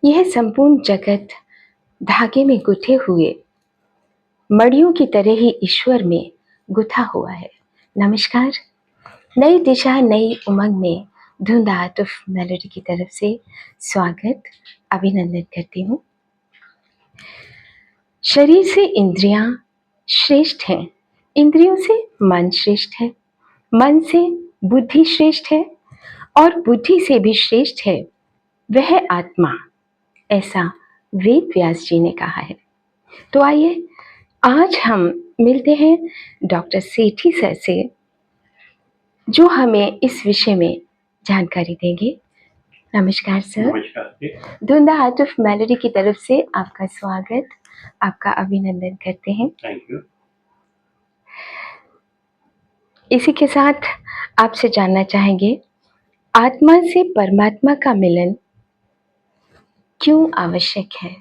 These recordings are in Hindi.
यह संपूर्ण जगत धागे में गुथे हुए मड़ियों की तरह ही ईश्वर में गुथा हुआ है। नमस्कार। नई दिशा नई उमंग में धुंध आर्ट ऑफ मेलोडी की तरफ से स्वागत अभिनंदन करती हूँ। शरीर से इंद्रियां श्रेष्ठ हैं, इंद्रियों से मन श्रेष्ठ है, मन से बुद्धि श्रेष्ठ है और बुद्धि से भी श्रेष्ठ है वह आत्मा, ऐसा वेद व्यास जी ने कहा है। तो आइए आज हम मिलते हैं डॉक्टर सेठी सर से, जो हमें इस विषय में जानकारी देंगे। नमस्कार सर। नमस्कार। धुंध आर्ट ऑफ मेलोडी की तरफ से आपका स्वागत, आपका अभिनंदन करते हैं। Thank you. इसी के साथ आपसे जानना चाहेंगे, आत्मा से परमात्मा का मिलन क्यों आवश्यक है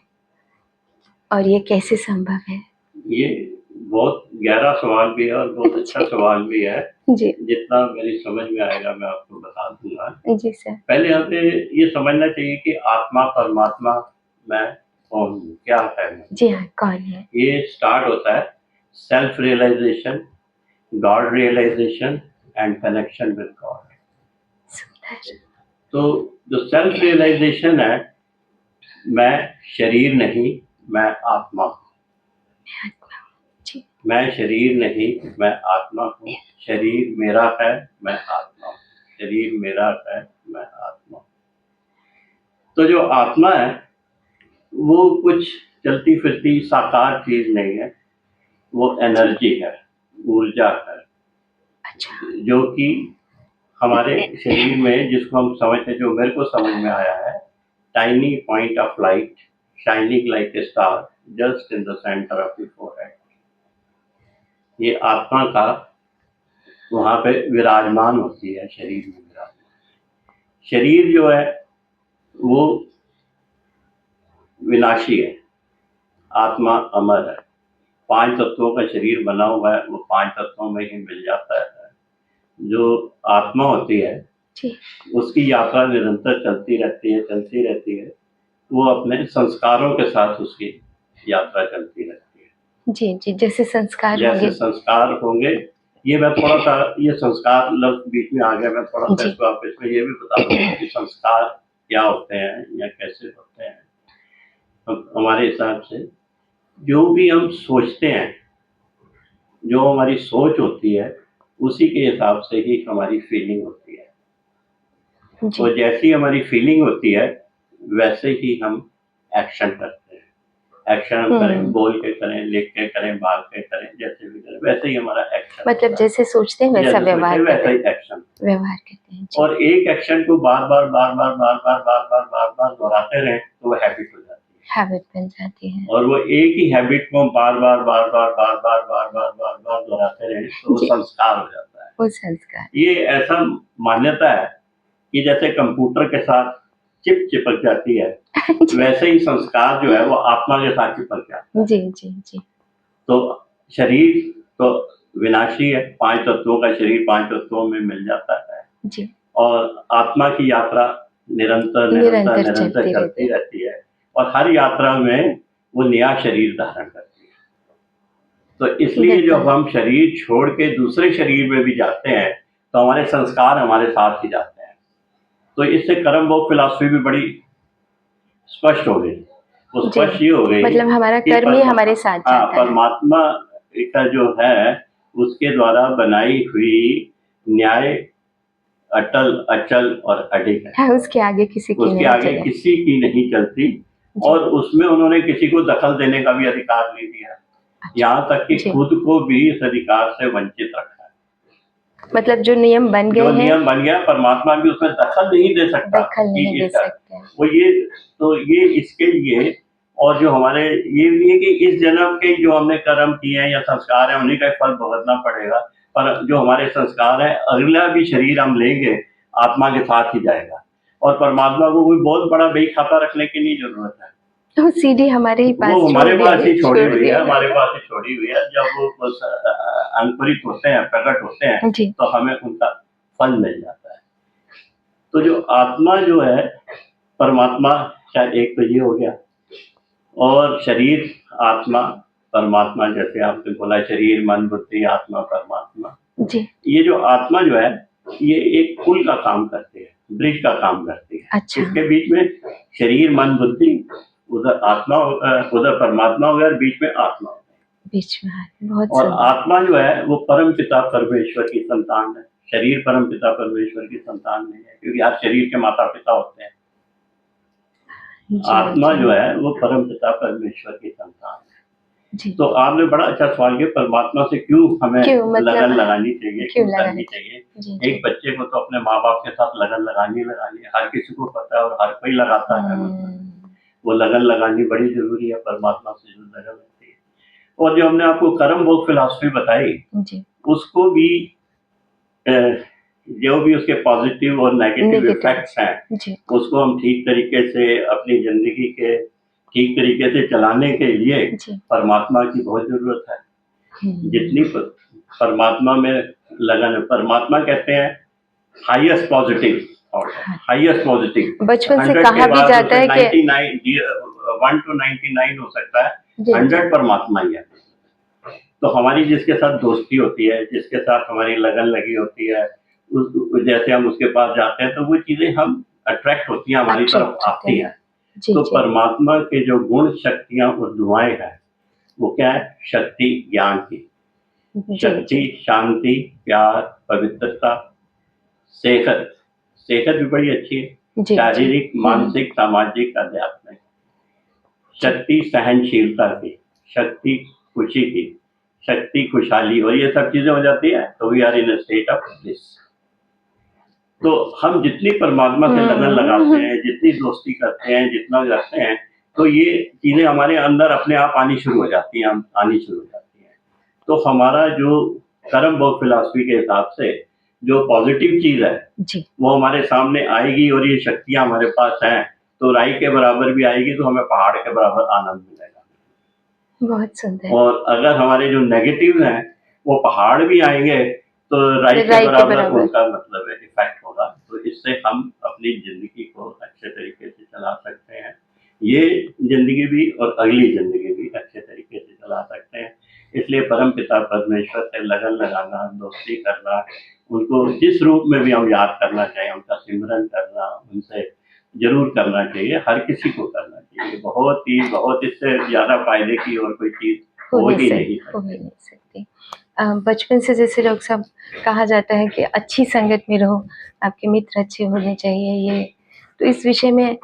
और ये कैसे संभव है? ये बहुत गहरा सवाल भी है और बहुत अच्छा सवाल भी है जी। जितना मेरी समझ में आएगा मैं आपको बता दूंगा। जी सर। पहले हमें ये समझना चाहिए कि आत्मा परमात्मा मैं कौन हूँ, क्या है मैं। जी हाँ, कौन है? ये स्टार्ट होता है self realisation, god realisation and connection with god. तो जो सेल्फ रियलाइजेशन है, मैं शरीर नहीं, मैं आत्मा हूँ। मैं शरीर नहीं, मैं आत्मा हूँ। शरीर मेरा है, मैं आत्मा हूँ। शरीर मेरा है, मैं आत्मा हूँ। तो जो आत्मा है वो कुछ चलती फिरती साकार चीज नहीं है, वो एनर्जी है, ऊर्जा है। अच्छा। जो कि हमारे शरीर में, जिसको हम समझते, जो मेरे को समझ में आया है, tiny point of light shining like a star just in the centre of the forehead. ये आत्मा का वहां पे विराजमान होती है, शरीर में विराजमान। शरीर जो है वो विनाशी है, आत्मा अमर है। 5 तत्वों का शरीर बना हुआ है, वो 5 तत्वों में ही मिल जाता है। जो आत्मा होती है उसकी यात्रा निरंतर चलती रहती है। वो अपने संस्कारों के साथ उसकी यात्रा चलती रहती है। जी जी, जैसे संस्कार होंगे। ये मैं थोड़ा सा, ये संस्कार लफ्ज बीच में आ गया, मैं थोड़ा सा इसको आप इसमें ये भी बता दूंगा कि संस्कार क्या होते हैं या कैसे होते हैं। हमारे हिसाब से जो भी हम सोचते हैं, जो हमारी सोच होती है, उसी के हिसाब से ही हमारी फीलिंग होती है। तो जैसी हमारी फीलिंग होती है वैसे ही हम एक्शन करते हैं। एक्शन हम करें, बोल के करें, लिख के करें, भाग के करें, जैसे भी करें वैसे ही हमारा एक्शन। मतलब जैसे सोचते हैं वैसा व्यवहार वैसा ही एक्शन करते हैं। और एक एक्शन को बार बार दोहराते रहे तो वो हैबिट हो जाती है, हैबिट बन जाती है। और वो एक ही हैबिट को बार बार दोहराते रहे तो वो संस्कार हो जाता है। वो संस्कार। ये ऐसा मान्यता है कि जैसे कंप्यूटर के साथ चिप चिपक जाती है वैसे ही संस्कार जो है वो आत्मा के साथ चिपक जाता है। जी जी जी। तो शरीर तो विनाशी है, 5 तत्वों का शरीर 5 तत्वों में मिल जाता है जी। और आत्मा की यात्रा निरंतर चलती रहती है और हर यात्रा में वो नया शरीर धारण करती है। तो इसलिए जब हम शरीर छोड़ के दूसरे शरीर में भी जाते हैं तो हमारे संस्कार हमारे साथ ही जाते हैं। तो इससे कर्म योग फिलॉसफी भी बड़ी स्पष्ट हो गई। तो स्पष्ट ये हो गई, मतलब हमारा कर्म ही हमारे साथ जाता है। परमात्मा का जो है उसके द्वारा बनाई हुई न्याय अटल, अचल और अडिग है। उसके आगे किसी की नहीं चलती और उसमें उन्होंने किसी को दखल देने का भी अधिकार नहीं दिया। यहाँ तक कि खुद को भी इस अधिकार से वंचित रखा है। मतलब जो नियम बन गया, परमात्मा भी उसमें दखल नहीं दे सकता। वो ये इसके लिए, और जो हमारे ये नहीं है कि इस जन्म के जो हमने कर्म किए हैं या संस्कार हैं उन्हीं का फल भुगतना पड़ेगा, पर जो हमारे संस्कार है अगला भी शरीर हम लेंगे आत्मा के साथ ही जाएगा। और परमात्मा को कोई बहुत बड़ा बही खाता रखने की नहीं जरूरत है। तो सीढ़ी हमारे पास ही छोड़ी हुई है, हमारे पास ही छोड़ी हुई है। जब वो अंकुरित होते हैं, प्रकट होते हैं तो हमें उनका फल मिल जाता है। तो जो आत्मा जो है परमात्मा शायद एक तो ये हो गया, और शरीर, आत्मा, परमात्मा, जैसे आपने बोला शरीर, मन, बुद्धि, आत्मा, परमात्मा। जी। ये जो आत्मा जो है, ये एक पुल का काम करती है, ब्रिज का काम करती है। अच्छा। इसके बीच में शरीर, मन, बुद्धि, उधर आत्मा, उधर परमात्मा हो गया, और बीच में आत्मा हो गया। बीच में है, बहुत और सुंदर। आत्मा जो है वो परम पिता परमेश्वर की संतान है। शरीर परम पिता परमेश्वर की संतान नहीं है, क्योंकि हर शरीर के माता पिता होते हैं। जी, आत्मा जी। जो है वो परम पिता परमेश्वर की संतान है। जी। तो आपने बड़ा अच्छा सवाल किया, परमात्मा से क्यों हमें क्यों मतलब लगन लगानी चाहिए, क्यों क्यों लगानी करनी चाहिए? चाहिए। जी, जी। एक बच्चे को तो अपने माँ बाप के साथ लगन लगानी है, हर किसी को पता है और हर कोई लगाता है। मतलब वो लगन लगानी बड़ी जरूरी है, परमात्मा से जो लगन लगती है। और जो हमने आपको कर्म भोग फिलॉसफी बताई, जी। उसको भी जो भी उसके पॉजिटिव और नेगेटिव नेगेटिव। इफेक्ट्स हैं, जी। उसको हम ठीक तरीके से अपनी जिंदगी के ठीक तरीके से चलाने के लिए जी। परमात्मा की बहुत जरूरत है। जितनी परमात्मा में लगन है, परमात्मा कहते हैं हाईएस्ट पॉजिटिव, हाईएस्ट पॉजिटिव। बचपन से 100 कहा के भी बाद जाता है कि 99, 1 to 99 हो सकता है, जी, 100 परमात्मा ही है। तो हमारी जिसके साथ दोस्ती होती है, जिसके साथ हमारी लगन लगी होती है, जैसे हम उसके पास जाते हैं तो वो चीजें हम अट्रैक्ट होती हैं, हमारी तरफ अट्रैक्ट होते आती हैं। हैं। जी, तो जी। परमात्मा के जो गुण, शक्तियां और दुआएं हैं, वो क्या है? शक्ति ज्ञान की, जी, शक्ति, जी। शांति, प्यार, पवित्रता, सेहत, सेहत भी बड़ी अच्छी है, जी, जी। शारीरिक, मानसिक, सामाजिक, आध्यात्मिक। शक्ति सहनशीलता की, शक्ति खुशी की, शक्ति खुशहाली, और ये सब चीजें हो जाती है तो we are in a state of bliss. तो हम जितनी परमात्मा से लगन लगाते हैं, जितनी दोस्ती करते हैं, जितना करते हैं, तो ये चीजें हमारे अंदर अपने आप आनी शुरू हो जाती हैं, आनी शुरू हो जाती हैं। तो हमारा जो कर्म भोग फिलॉसफी के हिसाब से जो पॉजिटिव चीज है, जी। वो हमारे सामने आएगी, और ये शक्तियां हमारे पास हैं, तो राई के बराबर भी आएगी, तो हमें पहाड़ के बराबर आनंद मिलेगा। बहुत सुंदर। और अगर हमारे जो नेगेटिव हैं, वो पहाड़ भी आएंगे, तो राई के राई के बराबर बराबर। उनका मतलब है इफेक्ट होगा। तो इससे हम अपनी जिंदगी को अच्छे तरीके से चला सकते हैं। ये जिंदगी भी और अगली जिंदगी भी अच्छे तरीके से चला सकते हैं। इसलिए परम पिता परमेश्वर से लगन लगाना, दोस्ती करना, उनको जिस रूप में भी हम याद करना चाहें, उनका सिमरन करना, उनसे जरूर करना चाहिए, हर किसी को करना चाहिए। बहुत इससे ज्यादा फायदे की और कोई चीज हो ही नहीं सकती। बचपन से जैसे लोग सब कहा जाता है कि अच्छी संगत में रहो, आपके मित्र अच्छे होने चाहिए, ये तो इस विषय में आप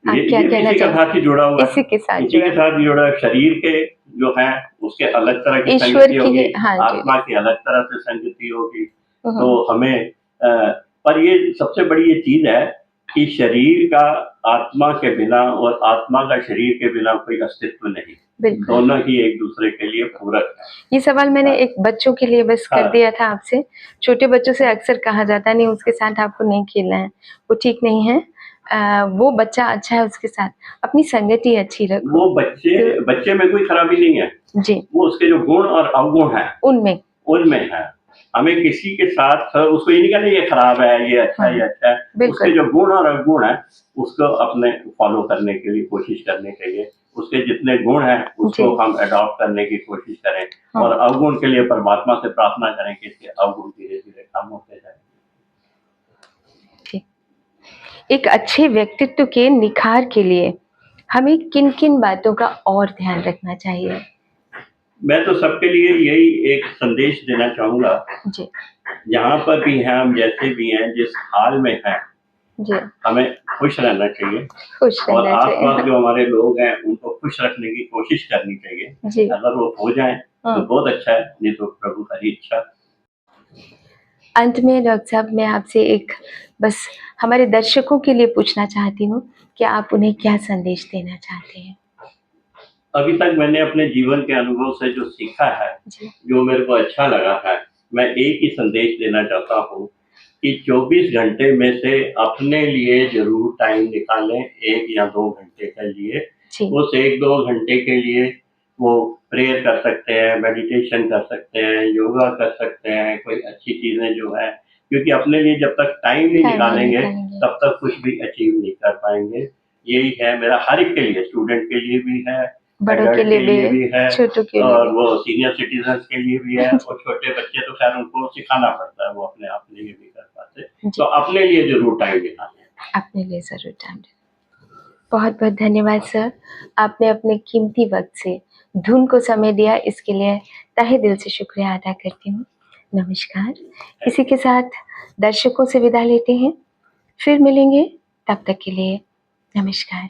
क्या कहना इसी के साथ ही जुड़ा हुआ है, इसी के साथ इसी के साथ जुड़ा है। शरीर के जो है उसके अलग तरह की ईश्वर संगति की होगी, हाँ जी। आत्मा की अलग तरह से संगति होगी। तो हमें पर ये सबसे बड़ी ये चीज है कि शरीर का आत्मा के बिना और आत्मा का शरीर के बिना कोई अस्तित्व नहीं, दोनों ही एक दूसरे के लिए पूरक है। ये सवाल मैंने एक बच्चों के लिए बस कर दिया था आपसे। छोटे बच्चों से अक्सर कहा जाता है नहीं उसके साथ आपको नहीं खेलना है, वो ठीक नहीं है, वो बच्चा अच्छा है उसके साथ अपनी संगति अच्छी रखो। वो बच्चे में कोई खराबी नहीं है जी, वो उसके जो गुण और अवगुण है उनमें है। हमें किसी के साथ उसको ये नहीं कहना ये खराब है, ये अच्छा है, ये अच्छा है। उसके जो गुण और अवगुण है उसको अपने फॉलो करने के लिए कोशिश करने चाहिए। उसके जितने गुण हैं उसको हम अडॉप्ट करने की कोशिश करें, और अवगुण के लिए परमात्मा से प्रार्थना करें कि इसके अवगुण धीरे धीरे कम होते जाए। एक अच्छे व्यक्तित्व के निखार के लिए हमें किन किन बातों का और ध्यान रखना चाहिए? मैं तो सबके लिए यही एक संदेश देना चाहूंगा, जी, जहाँ पर भी हैं हम, जैसे भी हैं, जिस हाल में हैं, जी, हमें खुश रहना चाहिए, और आसपास जो हमारे लोग हैं उनको खुश रखने की कोशिश करनी चाहिए। जी। अगर वो हो जाए तो बहुत अच्छा है, नहीं तो प्रभु हरी इच्छा। अंत में डॉक्टर साहब मैं आपसे एक बस हमारे दर्शकों के लिए पूछना चाहती हूँ कि आप उन्हें क्या संदेश देना चाहते हैं? अभी तक मैंने अपने जीवन के अनुभव से जो सीखा है, जो मेरे को अच्छा लगा है, मैं एक ही संदेश देना चाहता हूँ कि 24 घंटे में से अपने लिए जरूर टाइम निकालें, 1 या 2 घंटे के लिए। उस 1-2 घंटे के लिए वो प्रेयर कर सकते हैं, मेडिटेशन कर सकते हैं, योगा कर सकते हैं, कोई अच्छी चीजें जो है क्योंकि अपने लिए जब तक टाइम नहीं टाइम नहीं निकालेंगे निकालेंगे। तब तक कुछ भी अचीव नहीं कर पाएंगे। यही है मेरा हर एक के लिए, स्टूडेंट के लिए भी है, बड़ों के एडल्ट लिए के लिए भी है, छोटों के लिए और भी। वो सीनियर सिटीजन के लिए भी है, और छोटे बच्चे तो खैर उनको सिखाना पड़ता है, वो अपने आप नहीं भी कर पाते। जी। तो अपने लिए जरूर टाइम निकालें। अपने लिए ज़रूर टाइम दें। बहुत बहुत धन्यवाद सर, आपने अपने कीमती वक्त से धुन को समय दिया, इसके लिए तहे दिल से शुक्रिया अदा करती हूँ। नमस्कार। इसी के साथ दर्शकों से विदा लेते हैं, फिर मिलेंगे, तब तक के लिए नमस्कार।